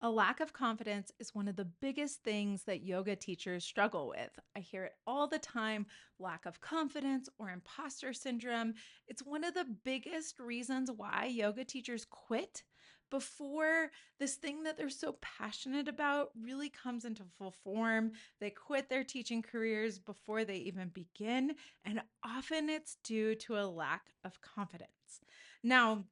A lack of confidence is one of the biggest things that yoga teachers struggle with. I hear it all the time, lack of confidence or imposter syndrome. It's one of the biggest reasons why yoga teachers quit before this thing that they're so passionate about really comes into full form. They quit their teaching careers before they even begin, and often it's due to a lack of confidence. Now,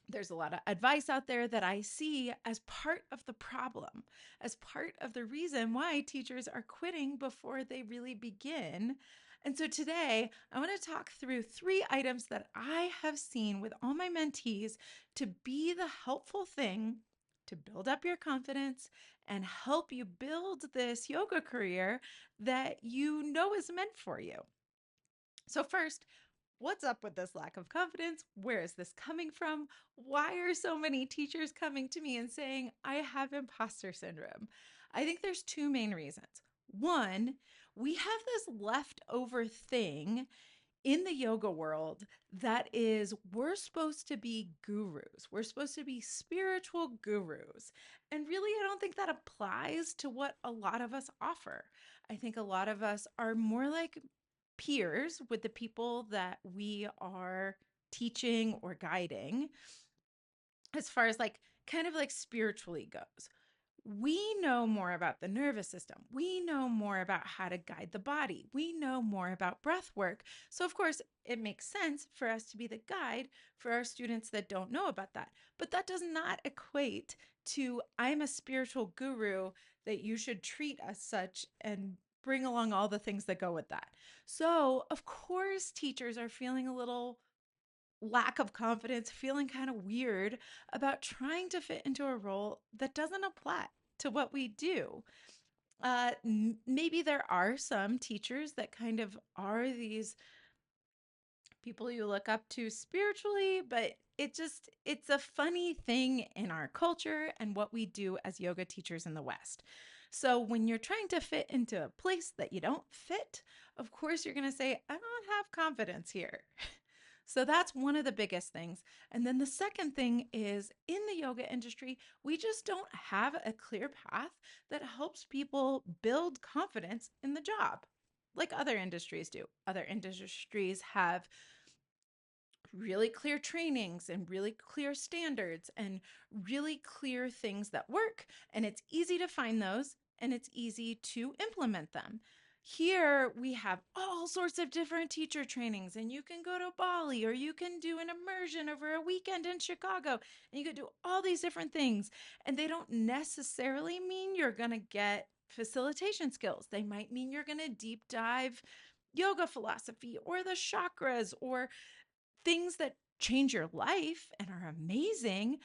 there's a lot of advice out there that I see as part of the problem, as part of the reason why teachers are quitting before they really begin. And so today, I want to talk through 3 items that I have seen with all my mentees to be the helpful thing to build up your confidence and help you build this yoga career that you know is meant for you. So, first, what's up with this lack of confidence? Where is this coming from? Why are so many teachers coming to me and saying, I have imposter syndrome? I think there's 2 main reasons. One, we have this leftover thing in the yoga world that is we're supposed to be gurus. We're supposed to be spiritual gurus. And really, I don't think that applies to what a lot of us offer. I think a lot of us are more like peers with the people that we are teaching or guiding as far as like kind of like spiritually goes. We know more about the nervous system. We know more about how to guide the body. We know more about breath work. So, of course, it makes sense for us to be the guide for our students that don't know about that. But that does not equate to I'm a spiritual guru that you should treat as such and bring along all the things that go with that. So, of course, teachers are feeling a little lack of confidence, feeling kind of weird about trying to fit into a role that doesn't apply to what we do. Maybe there are some teachers that kind of are these people you look up to spiritually, but it's a funny thing in our culture and what we do as yoga teachers in the West. So when you're trying to fit into a place that you don't fit, of course you're going to say, I don't have confidence here. So that's one of the biggest things. And then the second thing is in the yoga industry, we just don't have a clear path that helps people build confidence in the job like other industries do. Other industries have really clear trainings and really clear standards and really clear things that work. And it's easy to find those and it's easy to implement them. Here we have all sorts of different teacher trainings, and you can go to Bali or you can do an immersion over a weekend in Chicago, and you can do all these different things. And they don't necessarily mean you're going to get facilitation skills. They might mean you're going to deep dive yoga philosophy or the chakras or things that change your life and are amazing,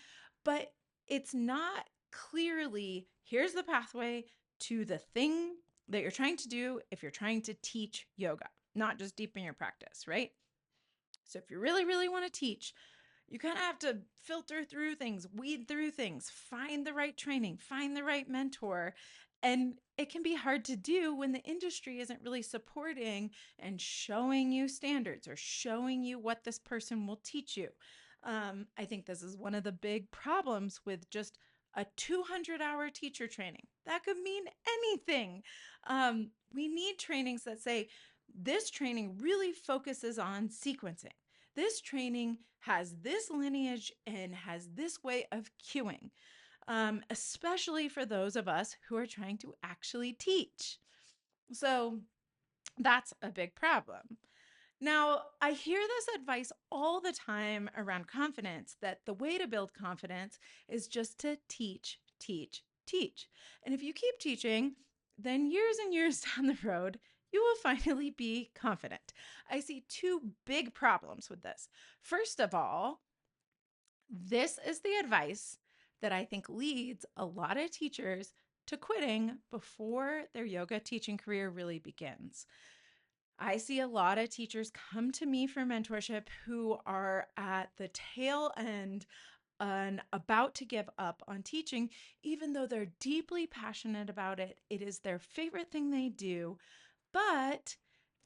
but it's not clearly here's the pathway to the thing that you're trying to do if you're trying to teach yoga, not just deepen your practice, right? So if you really, really want to teach, you kind of have to filter through things, weed through things, find the right training, find the right mentor. And it can be hard to do when the industry isn't really supporting and showing you standards or showing you what this person will teach you. I think this is one of the big problems with just a 200-hour teacher training. That could mean anything. We need trainings that say, this training really focuses on sequencing. This training has this lineage and has this way of cueing, especially for those of us who are trying to actually teach. So that's a big problem. Now, I hear this advice all the time around confidence that the way to build confidence is just to teach, teach, teach. And if you keep teaching, then years and years down the road, you will finally be confident. I see 2 big problems with this. First of all, this is the advice that I think leads a lot of teachers to quitting before their yoga teaching career really begins. I see a lot of teachers come to me for mentorship who are at the tail end and about to give up on teaching, even though they're deeply passionate about it. It is their favorite thing they do, but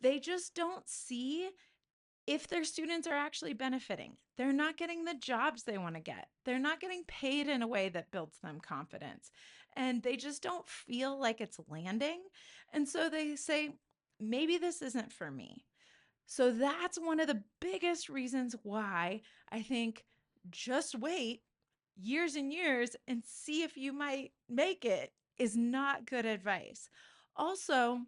they just don't see if their students are actually benefiting. They're not getting the jobs they want to get. They're not getting paid in a way that builds them confidence. And they just don't feel like it's landing. And so they say, maybe this isn't for me. So that's one of the biggest reasons why I think just wait years and years and see if you might make it is not good advice. Also,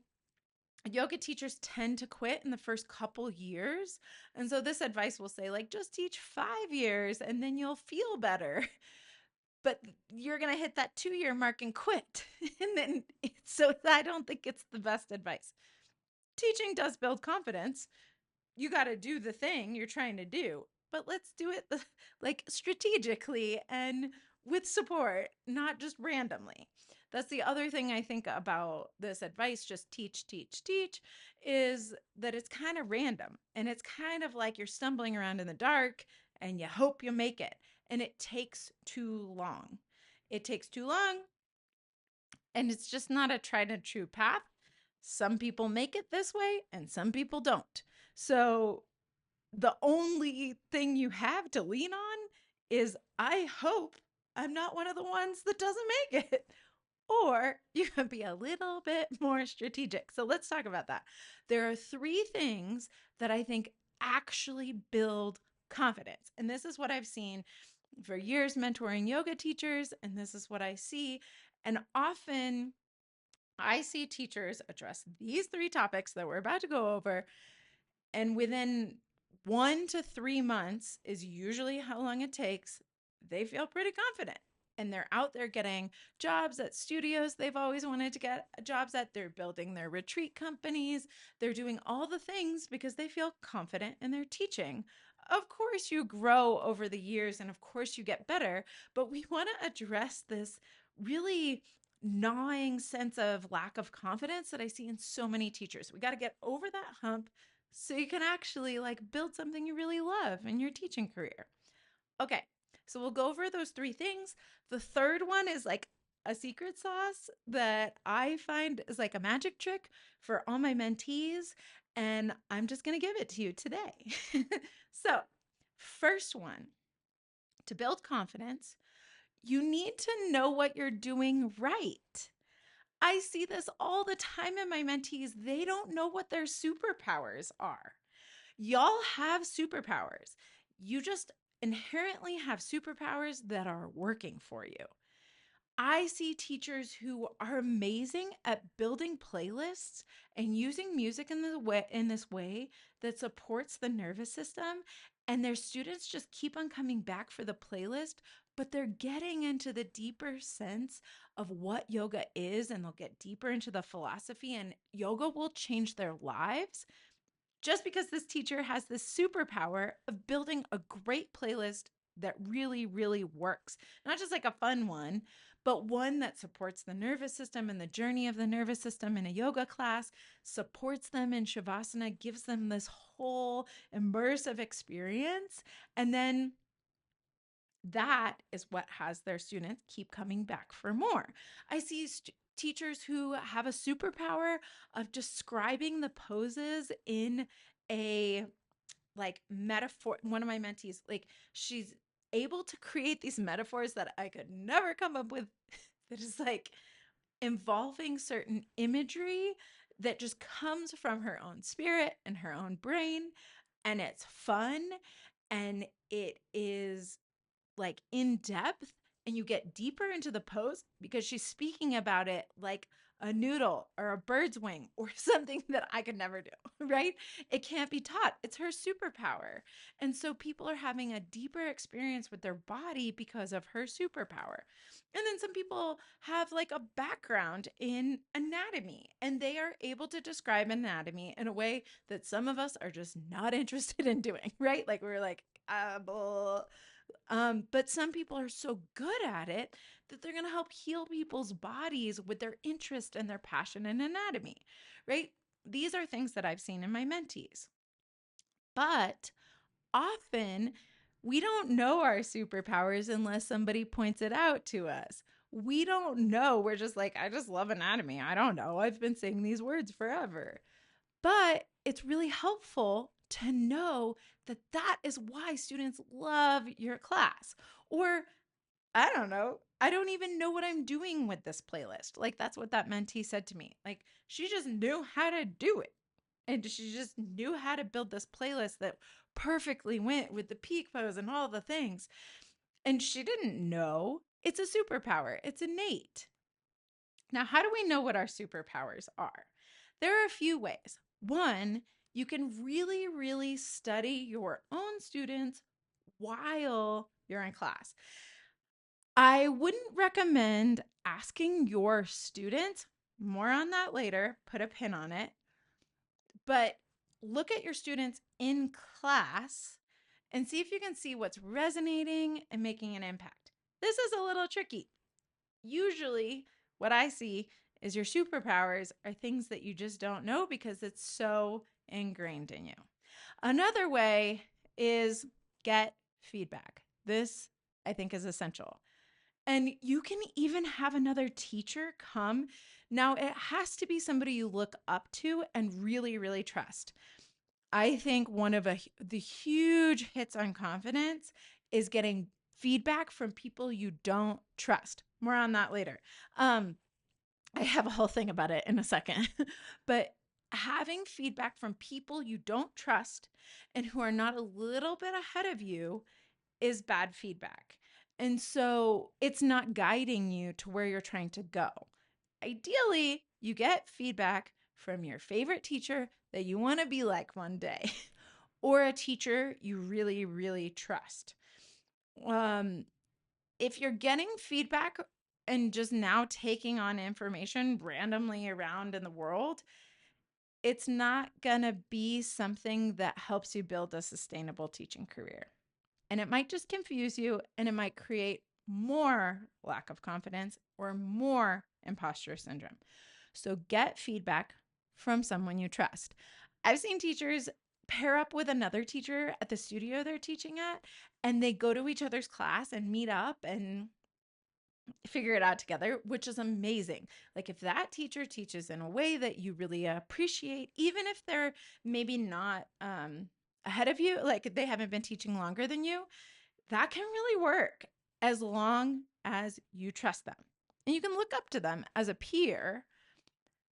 yoga teachers tend to quit in the first couple years. And so this advice will say, like, just teach 5 years and then you'll feel better. But you're going to hit that 2 year mark and quit. And then, so I don't think it's the best advice. Teaching does build confidence. You got to do the thing you're trying to do, but let's do it like strategically and with support, not just randomly. That's the other thing I think about this advice, just teach, teach, teach, is that it's kind of random and it's kind of like you're stumbling around in the dark and you hope you make it. And it takes too long. It takes too long and it's just not a tried and true path. Some people make it this way and some people don't. So the only thing you have to lean on is I hope I'm not one of the ones that doesn't make it. Or you can be a little bit more strategic. So let's talk about that. There are 3 things that I think actually build confidence. And this is what I've seen for years mentoring yoga teachers. And this is what I see. And often I see teachers address these 3 topics that we're about to go over. And within 1 to 3 months is usually how long it takes. They feel pretty confident and they're out there getting jobs at studios they've always wanted to get jobs at. They're building their retreat companies. They're doing all the things because they feel confident in their teaching. Of course, you grow over the years and of course, you get better, but we want to address this really gnawing sense of lack of confidence that I see in so many teachers. We got to get over that hump so you can actually like build something you really love in your teaching career. Okay, so we'll go over those 3 things. The third one is like a secret sauce that I find is like a magic trick for all my mentees, and I'm just going to give it to you today. So, first one, to build confidence, you need to know what you're doing right. I see this all the time in my mentees. They don't know what their superpowers are. Y'all have superpowers. You just inherently have superpowers that are working for you. I see teachers who are amazing at building playlists and using music in this way that supports the nervous system, and their students just keep on coming back for the playlist, but they're getting into the deeper sense of what yoga is, and they'll get deeper into the philosophy, and yoga will change their lives just because this teacher has this superpower of building a great playlist that really, really works. Not just like a fun one, but one that supports the nervous system and the journey of the nervous system in a yoga class, supports them in Shavasana, gives them this whole immersive experience. And then that is what has their students keep coming back for more. I see teachers who have a superpower of describing the poses in a like metaphor. One of my mentees, like she's able to create these metaphors that I could never come up with that is like involving certain imagery that just comes from her own spirit and her own brain, and it's fun and it is like in depth, and you get deeper into the pose because she's speaking about it like a noodle or a bird's wing or something that I could never do, right? It can't be taught. It's her superpower. And so people are having a deeper experience with their body because of her superpower. And then some people have like a background in anatomy and they are able to describe anatomy in a way that some of us are just not interested in doing, right? Like we're like, blah. But some people are so good at it that they're going to help heal people's bodies with their interest and their passion in anatomy, right? These are things that I've seen in my mentees. But often we don't know our superpowers unless somebody points it out to us. We don't know. We're just like, I just love anatomy. I don't know. I've been saying these words forever. But it's really helpful to know that that is why students love your class. Or I don't know. I don't even know what I'm doing with this playlist. Like, that's what that mentee said to me. Like, she just knew how to do it. And she just knew how to build this playlist that perfectly went with the peak pose and all the things. And she didn't know. It's a superpower, it's innate. Now, how do we know what our superpowers are? There are a few ways. One, you can really, really study your own students while you're in class. I wouldn't recommend asking your students, more on that later, put a pin on it, but look at your students in class and see if you can see what's resonating and making an impact. This is a little tricky. Usually, what I see is your superpowers are things that you just don't know because it's so ingrained in you. Another way is get feedback. This, I think, is essential. And you can even have another teacher come. Now, it has to be somebody you look up to and really, really trust. I think one of the huge hits on confidence is getting feedback from people you don't trust. More on that later. I have a whole thing about it in a second. But having feedback from people you don't trust and who are not a little bit ahead of you is bad feedback. And so it's not guiding you to where you're trying to go. Ideally, you get feedback from your favorite teacher that you want to be like one day, or a teacher you really, really trust. If you're getting feedback and just now taking on information randomly around in the world, it's not going to be something that helps you build a sustainable teaching career. And it might just confuse you and it might create more lack of confidence or more imposter syndrome. So get feedback from someone you trust. I've seen teachers pair up with another teacher at the studio they're teaching at, and they go to each other's class and meet up and figure it out together, which is amazing. Like, if that teacher teaches in a way that you really appreciate, even if they're maybe not ahead of you, like they haven't been teaching longer than you, that can really work as long as you trust them. And you can look up to them as a peer.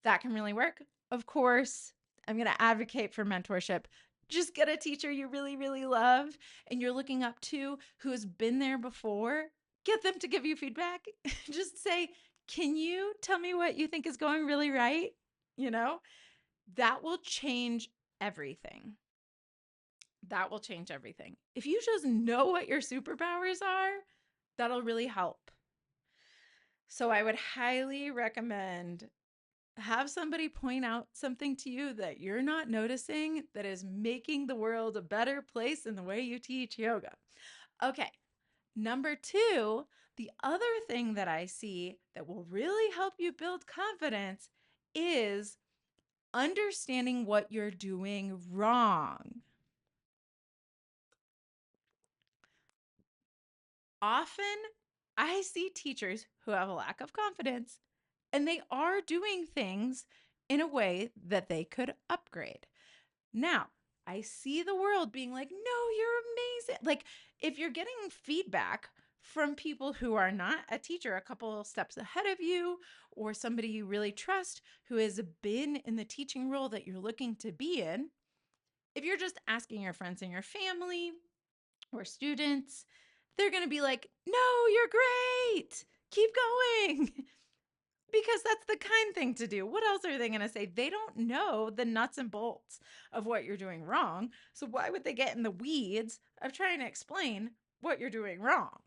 That can really work. Of course, I'm going to advocate for mentorship. Just get a teacher you really, really love and you're looking up to who has been there before. Get them to give you feedback. Just say, can you tell me what you think is going really right? You know, that will change everything. That will change everything. If you just know what your superpowers are, that'll really help. So I would highly recommend have somebody point out something to you that you're not noticing that is making the world a better place in the way you teach yoga. Okay, number 2, the other thing that I see that will really help you build confidence is understanding what you're doing wrong. Often, I see teachers who have a lack of confidence and they are doing things in a way that they could upgrade. Now, I see the world being like, no, you're amazing. Like, if you're getting feedback from people who are not a teacher, a couple steps ahead of you, or somebody you really trust who has been in the teaching role that you're looking to be in, if you're just asking your friends and your family or students, they're going to be like, no, you're great. Keep going. Because that's the kind thing to do. What else are they going to say? They don't know the nuts and bolts of what you're doing wrong. So why would they get in the weeds of trying to explain what you're doing wrong?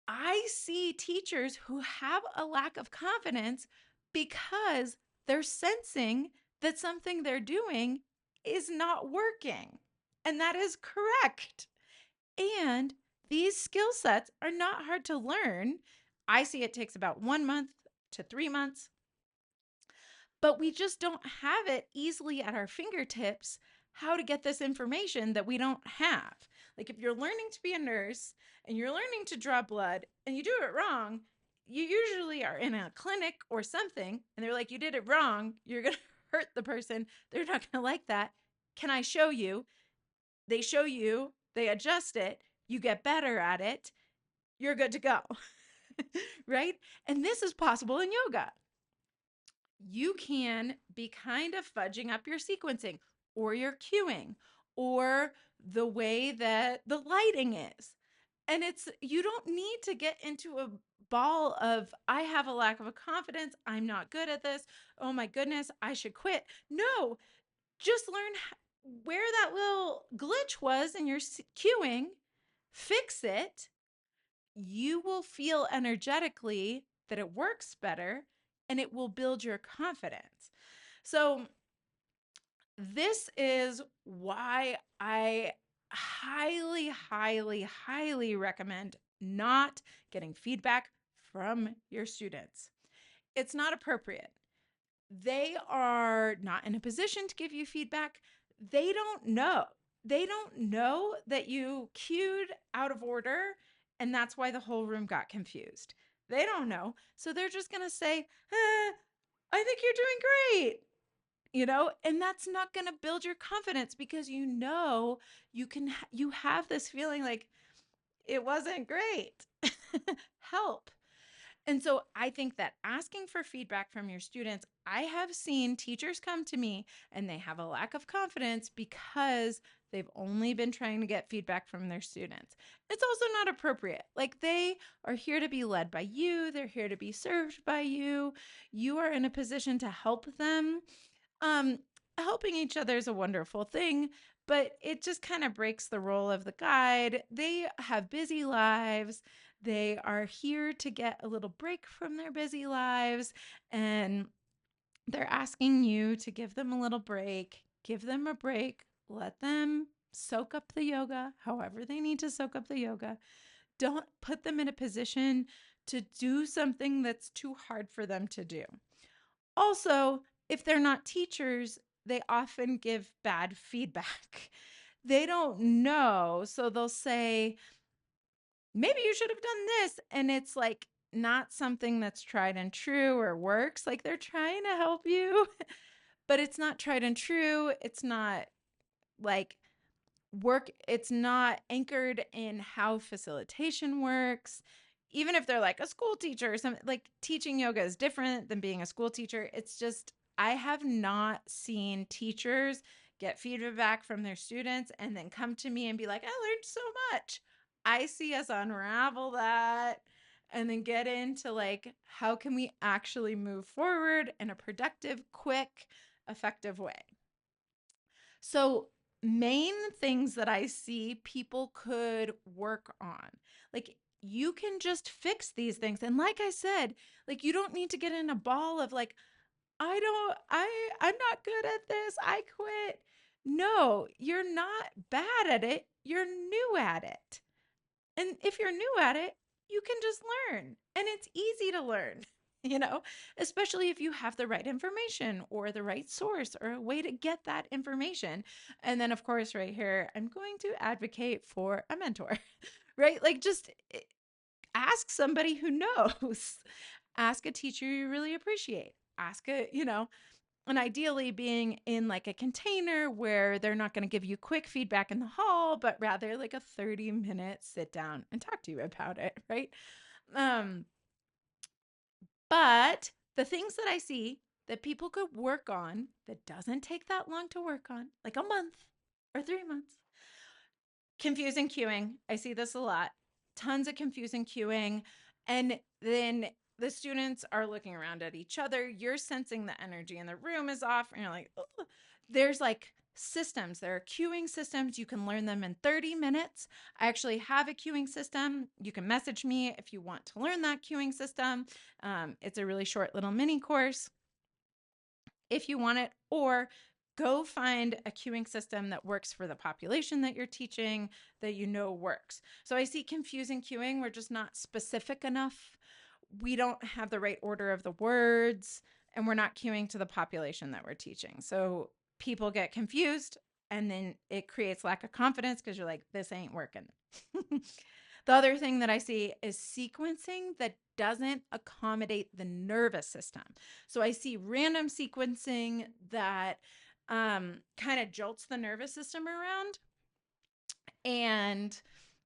I see teachers who have a lack of confidence because they're sensing that something they're doing is not working. And that is correct. And these skill sets are not hard to learn. I see it takes about 1 month to 3 months, but we just don't have it easily at our fingertips how to get this information that we don't have. Like, if you're learning to be a nurse and you're learning to draw blood and you do it wrong, you usually are in a clinic or something and they're like, you did it wrong. You're going to hurt the person. They're not going to like that. Can I show you? They show you, they adjust it, you get better at it, you're good to go. Right? And this is possible in yoga. You can be kind of fudging up your sequencing or your cueing or the way that the lighting is. And you don't need to get into a ball of, I have a lack of a confidence, I'm not good at this, oh my goodness, I should quit. No, just learn where that little glitch was in your cueing, fix it. You will feel energetically that it works better and it will build your confidence. So, this is why I highly, highly, highly recommend not getting feedback from your students. It's not appropriate. They are not in a position to give you feedback. They don't know. They don't know that you cued out of order, and that's why the whole room got confused. They don't know. So they're just going to say, I think you're doing great. And that's not going to build your confidence because you have this feeling like it wasn't great. Help. And so I think that asking for feedback from your students, I have seen teachers come to me and they have a lack of confidence because they've only been trying to get feedback from their students. It's also not appropriate. Like, they are here to be led by you, they're here to be served by you. You are in a position to help them. Um, Helping each other is a wonderful thing, but it just kind of breaks the role of the guide. They have busy lives. They are here to get a little break from their busy lives, and they're asking you to give them a little break. Give them a break. Let them soak up the yoga, however they need to soak up the yoga. Don't put them in a position to do something that's too hard for them to do. Also, if they're not teachers, they often give bad feedback. They don't know. So they'll say, maybe you should have done this. And it's like not something that's tried and true or works. Like, they're trying to help you, but it's not tried and true. It's not like it's not anchored in how facilitation works. Even if they're like a school teacher or something, like, teaching yoga is different than being a school teacher. It's just, I have not seen teachers get feedback from their students and then come to me and be like, I learned so much. I see us unravel that and then get into, like, how can we actually move forward in a productive, quick, effective way. So, main things that I see people could work on. Like, you can just fix these things. And like I said, like, you don't need to get in a ball of like, I'm not good at this, I quit. No, you're not bad at it. You're new at it. And if you're new at it, you can just learn. And it's easy to learn, especially if you have the right information or the right source or a way to get that information. And then, of course, right here, I'm going to advocate for a mentor, right? Like, just ask somebody who knows. Ask a teacher you really appreciate. And ideally being in like a container where they're not going to give you quick feedback in the hall, but rather like a 30-minute sit down and talk to you about it, right? But the things that I see that people could work on that doesn't take that long to work on, like a month or 3 months. Confusing cueing. I see this a lot. Tons of confusing cueing. And then the students are looking around at each other. You're sensing the energy in the room is off. And you're like, oh. There's like systems. There are cueing systems. You can learn them in 30 minutes. I actually have a cueing system. You can message me if you want to learn that cueing system. It's a really short little mini course if you want it, or go find a cueing system that works for the population that you're teaching, that works. So I see confusing cueing. We're just not specific enough. We don't have the right order of the words, and we're not cueing to the population that we're teaching. So people get confused, and then it creates lack of confidence because you're like, this ain't working. The other thing that I see is sequencing that doesn't accommodate the nervous system. So I see random sequencing that kind of jolts the nervous system around. And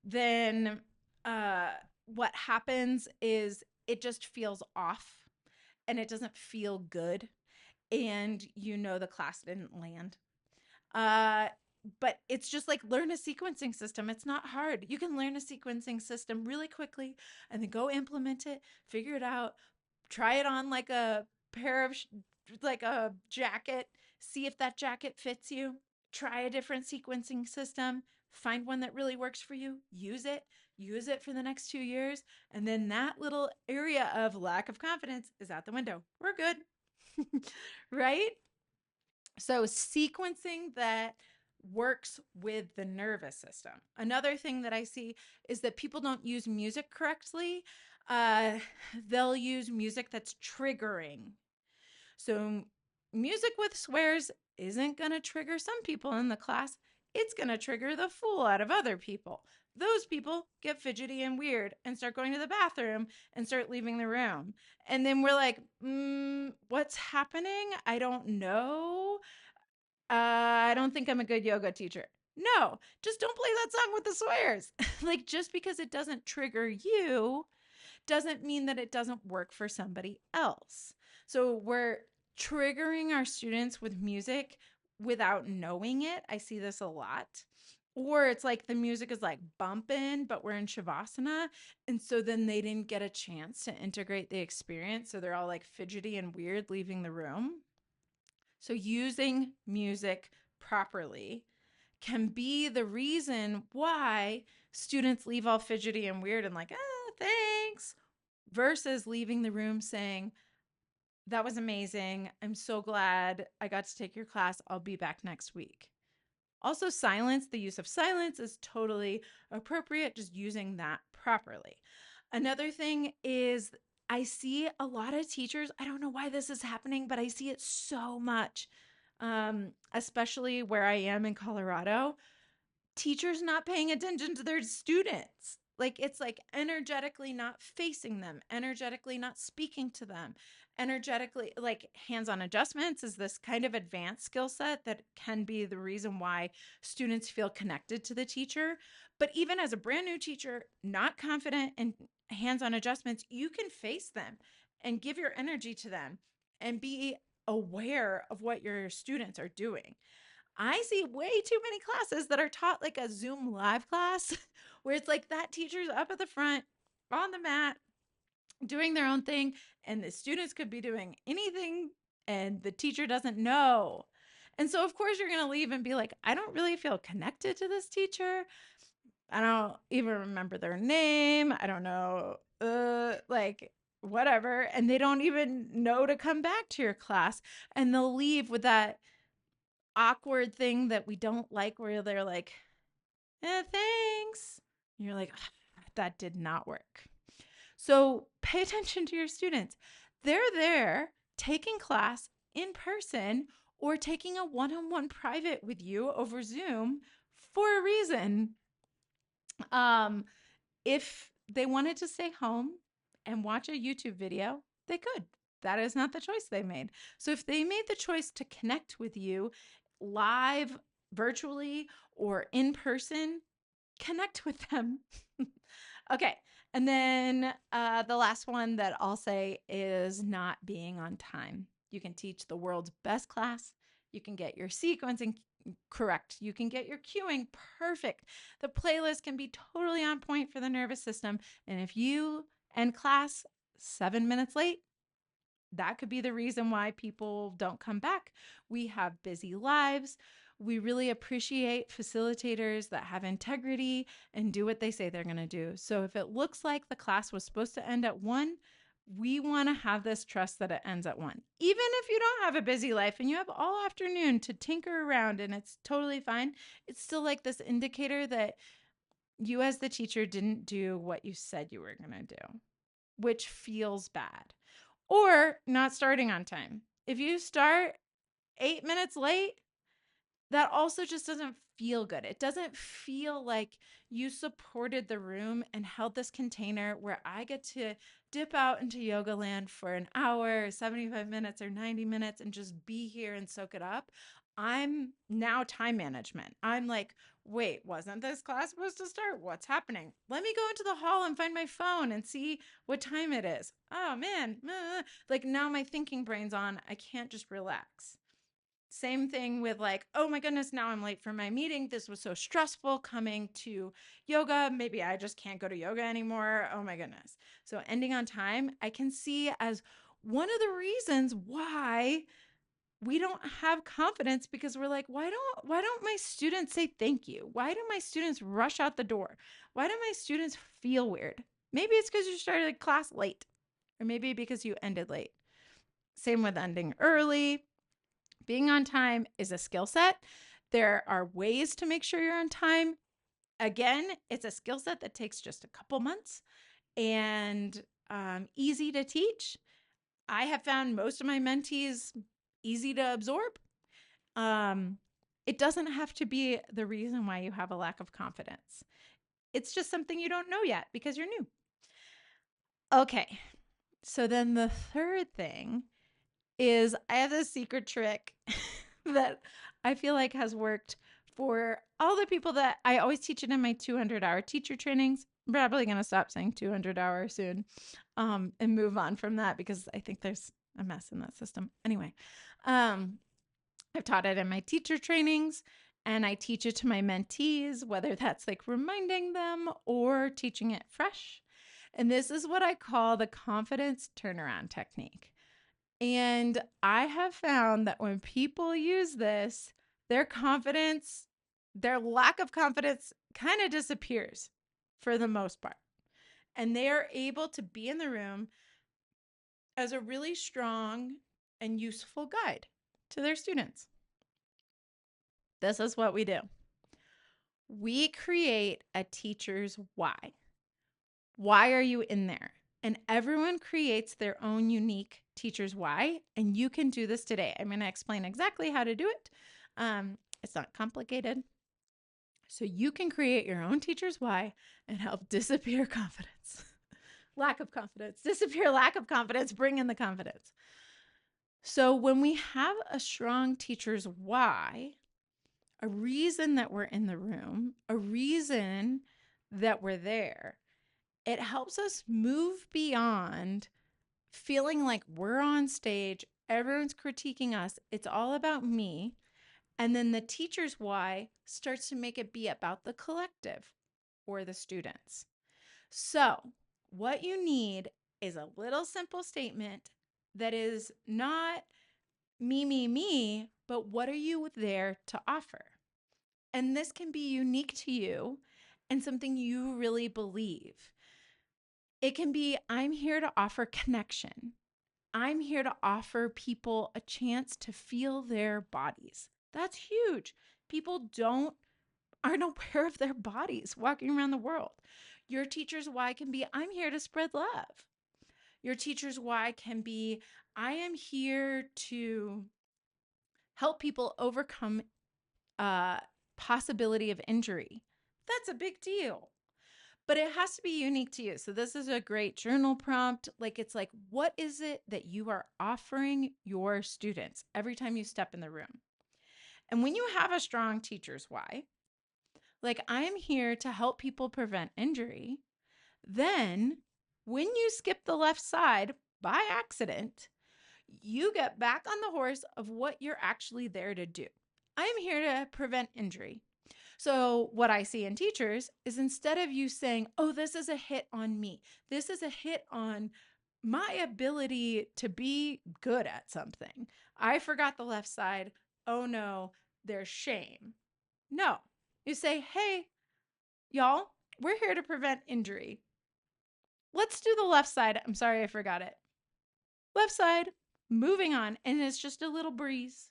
then uh, what happens is it just feels off and it doesn't feel good. And the class didn't land. Uh, but it's just like learn a sequencing system. It's not hard. You can learn a sequencing system really quickly and then go implement it, figure it out, try it on like a pair of like a jacket, see if that jacket fits you. Try a different sequencing system, find one that really works for you, use it for the next 2 years, and then that little area of lack of confidence is out the window. We're good. Right? So, sequencing that works with the nervous system. Another thing that I see is that people don't use music correctly. Uh, they'll use music that's triggering. So, music with swears isn't going to trigger some people in the class, it's going to trigger the fool out of other people. Those people get fidgety and weird and start going to the bathroom and start leaving the room. And then we're like, what's happening? I don't know. I don't think I'm a good yoga teacher. No, just don't play that song with the swears. Like, just because it doesn't trigger you doesn't mean that it doesn't work for somebody else. So we're triggering our students with music without knowing it. I see this a lot. Or it's like the music is like bumping, but we're in Shavasana. And so then they didn't get a chance to integrate the experience. So they're all like fidgety and weird leaving the room. So using music properly can be the reason why students leave all fidgety and weird and like, thanks, versus leaving the room saying, that was amazing. I'm so glad I got to take your class. I'll be back next week. Also, silence, the use of silence is totally appropriate, just using that properly. Another thing is I see a lot of teachers, I don't know why this is happening, but I see it so much, especially where I am in Colorado. Teachers not paying attention to their students. Like it's like energetically not facing them, energetically not speaking to them, energetically like hands-on adjustments is this kind of advanced skill set that can be the reason why students feel connected to the teacher. But even as a brand new teacher, not confident in hands-on adjustments, you can face them and give your energy to them and be aware of what your students are doing. I see way too many classes that are taught like a Zoom live class where it's like that teacher's up at the front on the mat doing their own thing, and the students could be doing anything, and the teacher doesn't know. And so, of course, you're going to leave and be like, I don't really feel connected to this teacher. I don't even remember their name. I don't know, like, whatever. And they don't even know to come back to your class. And they'll leave with that awkward thing that we don't like where they're like, thanks. And you're like, that did not work. So pay attention to your students. They're there taking class in person or taking a one-on-one private with you over Zoom for a reason. If they wanted to stay home and watch a YouTube video, they could. That is not the choice they made. So if they made the choice to connect with you live, virtually, or in person, connect with them. Okay. And then the last one that I'll say is not being on time. You can teach the world's best class. You can get your sequencing correct. You can get your cueing perfect. The playlist can be totally on point for the nervous system. And if you end class 7 minutes late, that could be the reason why people don't come back. We have busy lives. We really appreciate facilitators that have integrity and do what they say they're going to do. So if it looks like the class was supposed to end at 1, we want to have this trust that it ends at 1. Even if you don't have a busy life and you have all afternoon to tinker around and it's totally fine, it's still like this indicator that you as the teacher didn't do what you said you were going to do, which feels bad. Or not starting on time. If you start 8 minutes late, that also just doesn't feel good. It doesn't feel like you supported the room and held this container where I get to dip out into yoga land for an hour, 75 minutes, or 90 minutes and just be here and soak it up. I'm now time management. I'm like, wait, wasn't this class supposed to start? What's happening? Let me go into the hall and find my phone and see what time it is. Oh man, like now my thinking brain's on. I can't just relax. Same thing with like, oh my goodness, now I'm late for my meeting. This was so stressful coming to yoga. Maybe I just can't go to yoga anymore. Oh my goodness. So ending on time, I can see as one of the reasons why we don't have confidence, because we're like, why don't my students say thank you? Why do my students rush out the door? Why do my students feel weird? Maybe it's because you started class late, or maybe because you ended late. Same with ending early. Being on time is a skill set. There are ways to make sure you're on time. Again, it's a skill set that takes just a couple months and easy to teach. I have found most of my mentees easy to absorb. Um, it doesn't have to be the reason why you have a lack of confidence. It's just something you don't know yet because you're new. Okay. So then the third thing is I have this secret trick that I feel like has worked for all the people that I always teach it in my 200-hour teacher trainings. I'm probably going to stop saying 200 hours soon and move on from that because I think there's a mess in that system. Anyway, I've taught it in my teacher trainings and I teach it to my mentees, whether that's like reminding them or teaching it fresh. And this is what I call the confidence turnaround technique. And I have found that when people use this, their confidence, their lack of confidence kind of disappears for the most part. And they are able to be in the room as a really strong and useful guide to their students. This is what we do. We create a teacher's why. Why are you in there? And everyone creates their own unique teacher's why. And you can do this today. I'm going to explain exactly how to do it. It's not complicated. So you can create your own teacher's why and help disappear confidence. Lack of confidence. Disappear lack of confidence. Bring in the confidence. So when we have a strong teacher's why, a reason that we're in the room, a reason that we're there, it helps us move beyond feeling like we're on stage, everyone's critiquing us, it's all about me. And then the teacher's why starts to make it be about the collective or the students. So, what you need is a little simple statement that is not me, but what are you there to offer? And this can be unique to you and something you really believe. It can be, I'm here to offer connection. I'm here to offer people a chance to feel their bodies. That's huge. People aren't aware of their bodies walking around the world. Your teacher's why can be, I'm here to spread love. Your teacher's why can be, I am here to help people overcome possibility of injury. That's a big deal. But it has to be unique to you. So this is a great journal prompt. Like it's like, what is it that you are offering your students every time you step in the room? And when you have a strong teacher's why, like I'm here to help people prevent injury, then when you skip the left side by accident, you get back on the horse of what you're actually there to do. I'm here to prevent injury. So, what I see in teachers is instead of you saying, oh, this is a hit on me, this is a hit on my ability to be good at something. I forgot the left side. Oh no, there's shame. No, you say, hey, y'all, we're here to prevent injury. Let's do the left side. I'm sorry, I forgot it. Left side, moving on. And it's just a little breeze.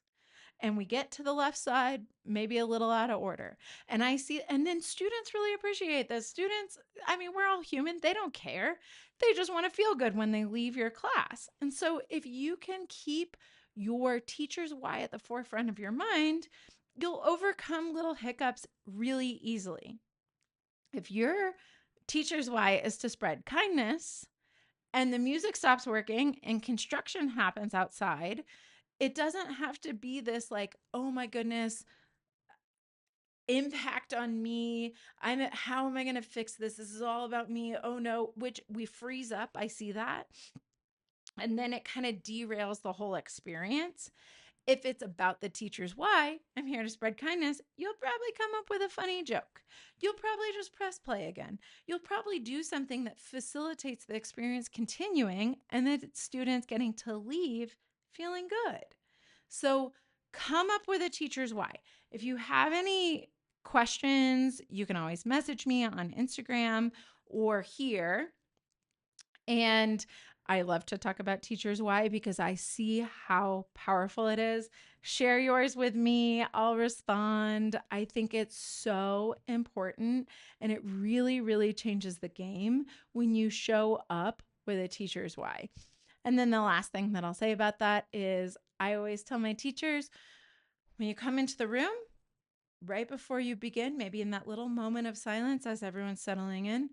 And we get to the left side, maybe a little out of order. And I see, and then students really appreciate this. Students, I mean, we're all human. They don't care. They just want to feel good when they leave your class. And so if you can keep your teacher's why at the forefront of your mind, you'll overcome little hiccups really easily. If your teacher's why is to spread kindness and the music stops working and construction happens outside, It doesn't have to be this like, oh my goodness, impact on me. How am I going to fix this? This is all about me. Oh no, which we freeze up. I see that. And then it kind of derails the whole experience. If it's about the teacher's why, I'm here to spread kindness, you'll probably come up with a funny joke. You'll probably just press play again. You'll probably do something that facilitates the experience continuing and the students getting to leave feeling good. So come up with a teacher's why. If you have any questions, you can always message me on Instagram or here. And I love to talk about teachers' why because I see how powerful it is. Share yours with me. I'll respond. I think it's so important. And it really, really changes the game when you show up with a teacher's why. And then the last thing that I'll say about that is I always tell my teachers when you come into the room, right before you begin, maybe in that little moment of silence as everyone's settling in,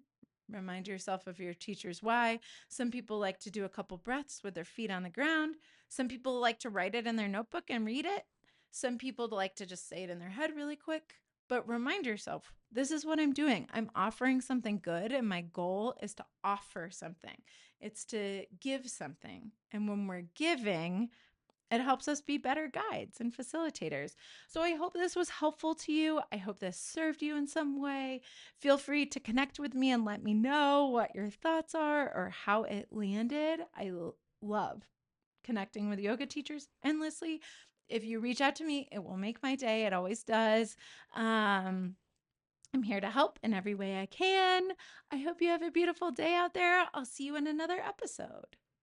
remind yourself of your teacher's why. Some people like to do a couple breaths with their feet on the ground. Some people like to write it in their notebook and read it. Some people like to just say it in their head really quick. But remind yourself, this is what I'm doing. I'm offering something good, and my goal is to offer something. It's to give something. And when we're giving, it helps us be better guides and facilitators. So I hope this was helpful to you. I hope this served you in some way. Feel free to connect with me and let me know what your thoughts are or how it landed. I love connecting with yoga teachers endlessly. If you reach out to me, it will make my day. It always does. I'm here to help in every way I can. I hope you have a beautiful day out there. I'll see you in another episode.